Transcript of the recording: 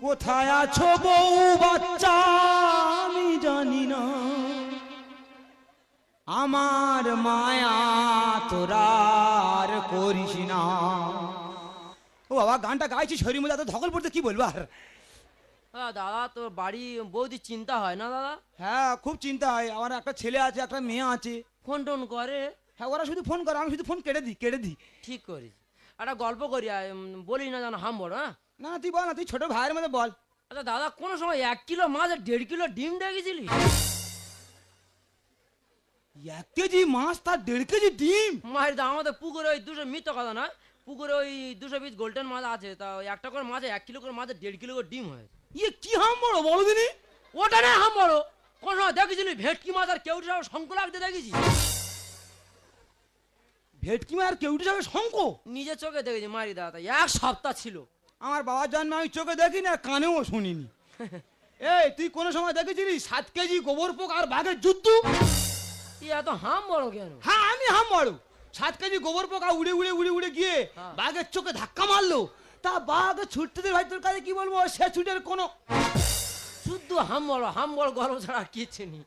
কোথায় আছো বউ বাচ্চা আমি জানি না, আমার মায়া তোরা আর করিস না। ও বাবা, গানটা গাইছি শরীর মধ্যে এত ধকল পড়তে, কি বলবো আর। দাদা তোর বাড়ি বৌদি চিন্তা হয় না দাদা? হ্যাঁ, খুব চিন্তা হয়। আমার একটা ছেলে আছে, একটা মেয়ে আছে। ফোন টোন করে? হ্যাঁ, ওরা শুধু ফোন করে, আমি শুধু ফোন কেটে দিই। ঠিক করিস। একটা গল্প করি, বলিস না জানো হাম বড়। হ্যাঁ না তুই বল না, তুই ছোট ভাইয়ের মধ্যে বল। আচ্ছা দাদা, কোনো সময় 1 কিলো মাছ আর 1.5 কিলো ডিম দেখেছিলি? 1 কেজি মাছ তার 1.5 কেজি ডিম? মায়ের দা, আমাদের পুকুরে ওই 200 মিথ্যা কথা না, পুকুরে ওই 200 পিস গোল্ডেন মাছ আছে, তা একটা করে মাছে 1 কিলো করে মাছের 1.5 কিলো করে ডিম হয়। ইয়ে কি হাম বড় বলো দিনি। ওটা না হাম বড়, কোন সময় দেখেছিলি ভেটকি মাছ আর কেউটি সব শঙ্খ লাগতে দেখেছি? ভেটকি মাছ আর কেউটি যাবে শঙ্খ? নিজের চোখে দেখেছি মারি দাদা, 1 সপ্তাহ ছিল। আমার বাবার জন্মে আমি চোখে দেখিনি আর কানেও শুনিনি। এই তুই কোনো সময় দেখেছিলি 7 কেজি গোবর পোক আর বাঘের যুদ্ধ? এত হাম বড় কেন? হ্যাঁ, আমি হাম বড়। 7 কেজি গোবর পোকা উড়ে উড়ে উড়ে উড়ে গিয়ে বাঘের চোখে ধাক্কা মারলো, তা বাঘ ছুটতে ভাই, তোর কাছে কি বলবো, সে ছুটের কোনো। শুদ্ধ হাম বড় গরম ছাড়া আর কিচ্ছু নেই।